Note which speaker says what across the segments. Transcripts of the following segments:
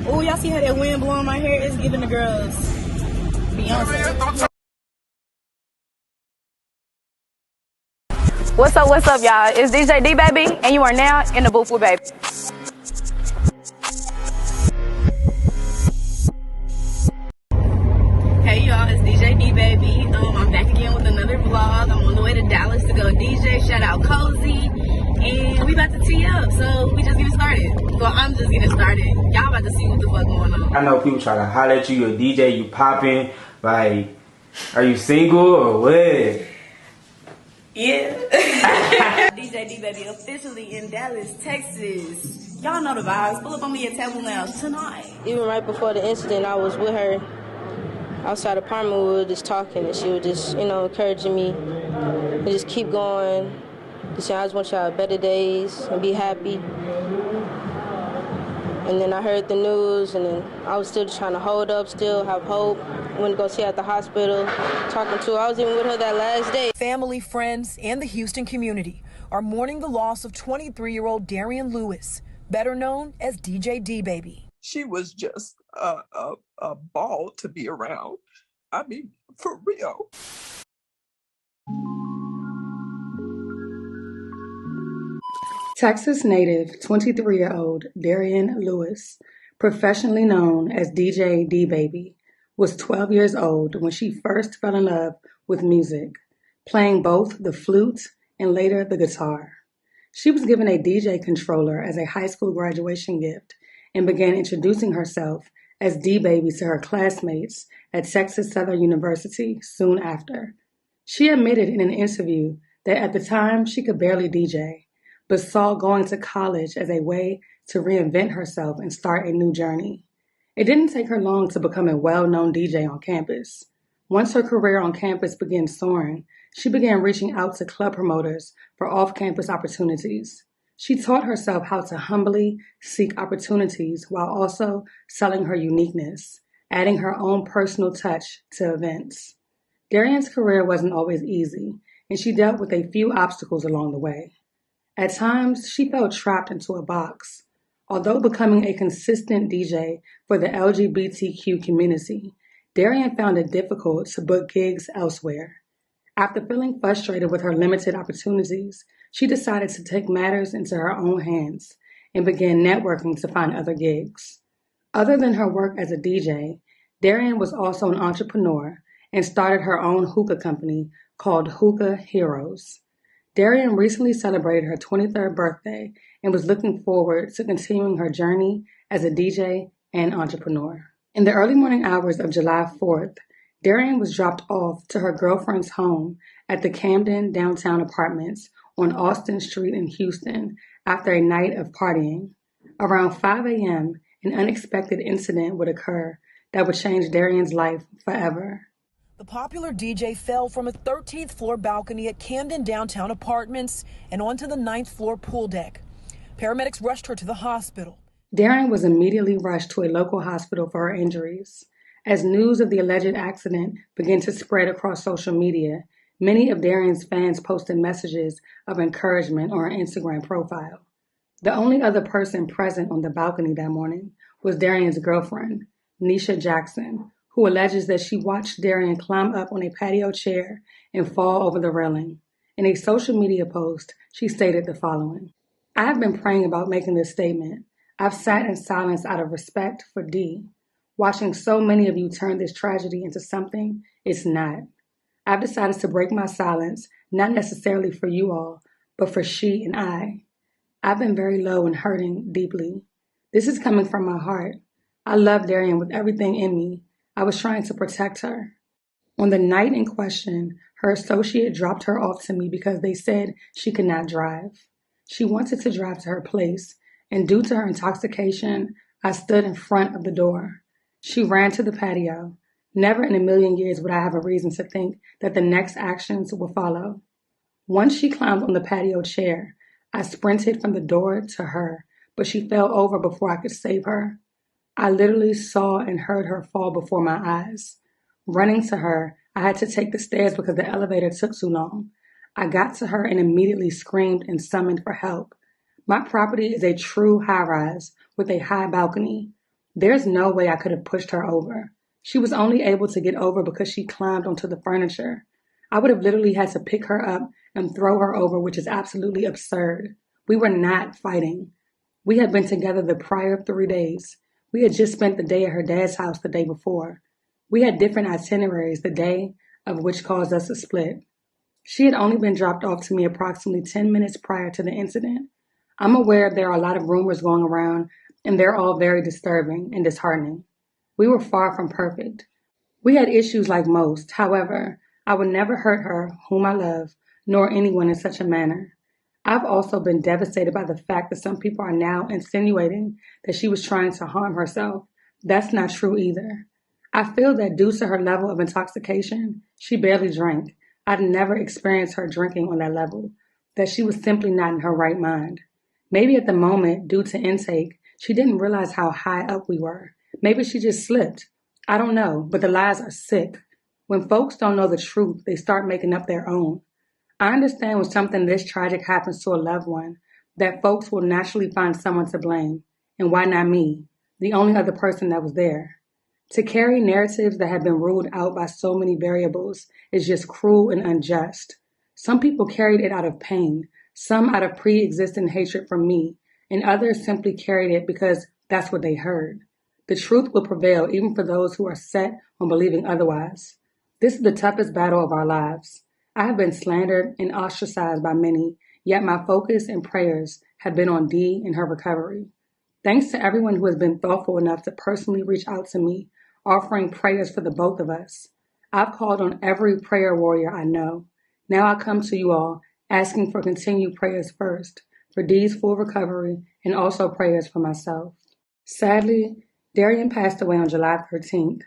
Speaker 1: Oh, y'all see how that wind blowing my hair? It's giving the girls Beyonce.
Speaker 2: What's up, y'all? It's DJ D Baby, and you are now in the booth with Baby.
Speaker 1: Hey y'all, it's DJ D Baby. I'm back again with another vlog. I'm on the way to Dallas to go DJ. Shout out Cozy. And we about to tee up, so we just getting started. Well, I'm just getting started. Y'all about to see what the fuck going on.
Speaker 3: I know people try to holler at you, you're a DJ, you popping. Like, are you single or what?
Speaker 1: Yeah. DJ D Baby officially in Dallas, Texas. Y'all know the vibes. Pull up on me at Table Lounge tonight.
Speaker 4: Even right before the incident, I was with her outside the apartment. We were just talking, and she was just, encouraging me to just keep going. Just saying, I just want y'all better days and be happy. And then I heard the news, and then I was still just trying to hold up, still have hope. Went to go see her at the hospital, talking to her. I was even with her that last day.
Speaker 5: Family, friends, and the Houston community are mourning the loss of 23-year-old Darian Lewis, better known as DJ D Baby.
Speaker 6: She was just a ball to be around. I mean, for real.
Speaker 7: Texas native 23-year-old Darian Lewis, professionally known as DJ D Baby, was 12 years old when she first fell in love with music, playing both the flute and later the guitar. She was given a DJ controller as a high school graduation gift and began introducing herself as D Baby to her classmates at Texas Southern University soon after. She admitted in an interview that at the time she could barely DJ, but saw going to college as a way to reinvent herself and start a new journey. It didn't take her long to become a well-known DJ on campus. Once her career on campus began soaring, she began reaching out to club promoters for off-campus opportunities. She taught herself how to humbly seek opportunities while also selling her uniqueness, adding her own personal touch to events. Darian's career wasn't always easy, and she dealt with a few obstacles along the way. At times, she felt trapped into a box. Although becoming a consistent DJ for the LGBTQ community, Darian found it difficult to book gigs elsewhere. After feeling frustrated with her limited opportunities, she decided to take matters into her own hands and began networking to find other gigs. Other than her work as a DJ, Darian was also an entrepreneur and started her own hookah company called Hookah Heroes. Darian recently celebrated her 23rd birthday and was looking forward to continuing her journey as a DJ and entrepreneur. In the early morning hours of July 4th, Darian was dropped off to her girlfriend's home at the Camden Downtown Apartments on Austin Street in Houston after a night of partying. Around 5 a.m., an unexpected incident would occur that would change Darian's life forever.
Speaker 5: The popular DJ fell from a 13th floor balcony at Camden Downtown Apartments and onto the 9th floor pool deck. Paramedics rushed her to the hospital.
Speaker 7: Darian was immediately rushed to a local hospital for her injuries. As news of the alleged accident began to spread across social media, many of Darian's fans posted messages of encouragement on her Instagram profile. The only other person present on the balcony that morning was Darian's girlfriend, Nisha Jackson, who alleges that she watched Darian climb up on a patio chair and fall over the railing. In a social media post, she stated the following: "I have been praying about making this statement. I've sat in silence out of respect for D. Watching so many of you turn this tragedy into something it's not. I've decided to break my silence, not necessarily for you all, but for she and I. I've been very low and hurting deeply. This is coming from my heart. I love Darian with everything in me. I was trying to protect her." On the night in question, her associate dropped her off to me because they said she could not drive. She wanted to drive to her place, and due to her intoxication, I stood in front of the door. She ran to the patio. Never in a million years would I have a reason to think that the next actions will follow. Once she climbed on the patio chair, I sprinted from the door to her, but she fell over before I could save her. I literally saw and heard her fall before my eyes. Running to her, I had to take the stairs because the elevator took too long. I got to her and immediately screamed and summoned for help. My property is a true high-rise with a high balcony. There's no way I could have pushed her over. She was only able to get over because she climbed onto the furniture. I would have literally had to pick her up and throw her over, which is absolutely absurd. We were not fighting. We had been together the prior 3 days. We had just spent the day at her dad's house the day before. We had different itineraries the day of which caused us to split. She had only been dropped off to me approximately 10 minutes prior to the incident. I'm aware there are a lot of rumors going around, and they're all very disturbing and disheartening. We were far from perfect. We had issues like most. However, I would never hurt her, whom I love, nor anyone in such a manner. I've also been devastated by the fact that some people are now insinuating that she was trying to harm herself. That's not true either. I feel that due to her level of intoxication, she barely drank. I've never experienced her drinking on that level, that she was simply not in her right mind. Maybe at the moment, due to intake, she didn't realize how high up we were. Maybe she just slipped. I don't know, but the lies are sick. When folks don't know the truth, they start making up their own. I understand when something this tragic happens to a loved one, that folks will naturally find someone to blame. And why not me, the only other person that was there? To carry narratives that have been ruled out by so many variables is just cruel and unjust. Some people carried it out of pain, some out of pre-existing hatred for me, and others simply carried it because that's what they heard. The truth will prevail even for those who are set on believing otherwise. This is the toughest battle of our lives. I have been slandered and ostracized by many, yet my focus and prayers have been on Dee and her recovery. Thanks to everyone who has been thoughtful enough to personally reach out to me, offering prayers for the both of us. I've called on every prayer warrior I know. Now I come to you all, asking for continued prayers first, for Dee's full recovery, and also prayers for myself. Sadly, Darian passed away on July 13th,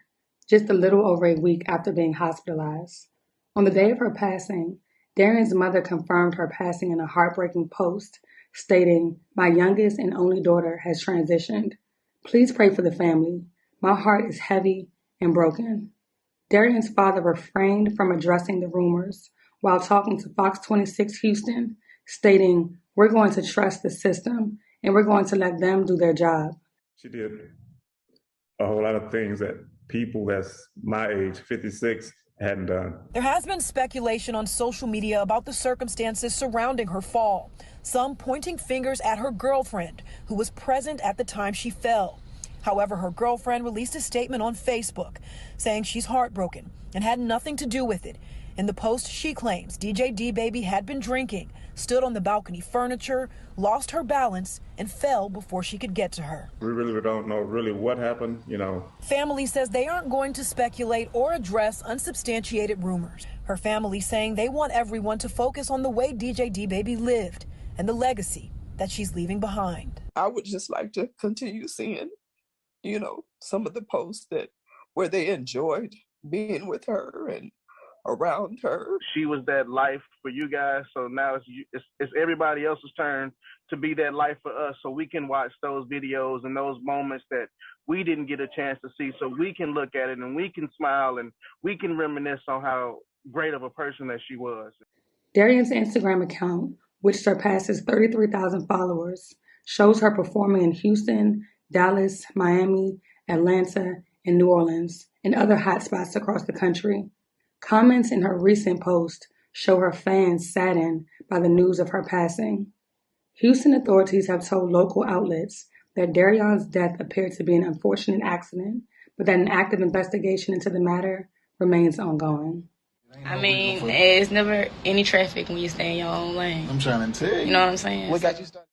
Speaker 7: just a little over a week after being hospitalized. On the day of her passing, Darian's mother confirmed her passing in a heartbreaking post, stating, "My youngest and only daughter has transitioned. Please pray for the family. My heart is heavy and broken." Darian's father refrained from addressing the rumors while talking to Fox 26 Houston, stating, "We're going to trust the system and we're going to let them do their job."
Speaker 8: She did a whole lot of things that people that's my age, 56, hadn't done.
Speaker 5: There has been speculation on social media about the circumstances surrounding her fall, some pointing fingers at her girlfriend, who was present at the time she fell. However, her girlfriend released a statement on Facebook saying she's heartbroken and had nothing to do with it. In the post, she claims DJ D-Baby had been drinking, stood on the balcony furniture, lost her balance, and fell before she could get to her.
Speaker 8: We really don't know really what happened,
Speaker 5: Family says they aren't going to speculate or address unsubstantiated rumors. Her family saying they want everyone to focus on the way DJ D-Baby lived and the legacy that she's leaving behind.
Speaker 6: I would just like to continue seeing, some of the posts where they enjoyed being with her and around her.
Speaker 9: She was that life for you guys, so now it's everybody else's turn to be that life for us, so we can watch those videos and those moments that we didn't get a chance to see, so we can look at it and we can smile and we can reminisce on how great of a person that she was.
Speaker 7: Darian's Instagram account, which surpasses 33,000 followers, shows her performing in Houston, Dallas, Miami, Atlanta, and New Orleans, and other hotspots across the country. Comments in her recent post show her fans saddened by the news of her passing. Houston authorities have told local outlets that Darian's death appeared to be an unfortunate accident, but that an active investigation into the matter remains ongoing.
Speaker 1: I mean, it's never any traffic when you stay in your own lane.
Speaker 10: I'm trying to tell you.
Speaker 1: You know what I'm saying?
Speaker 10: What got you started?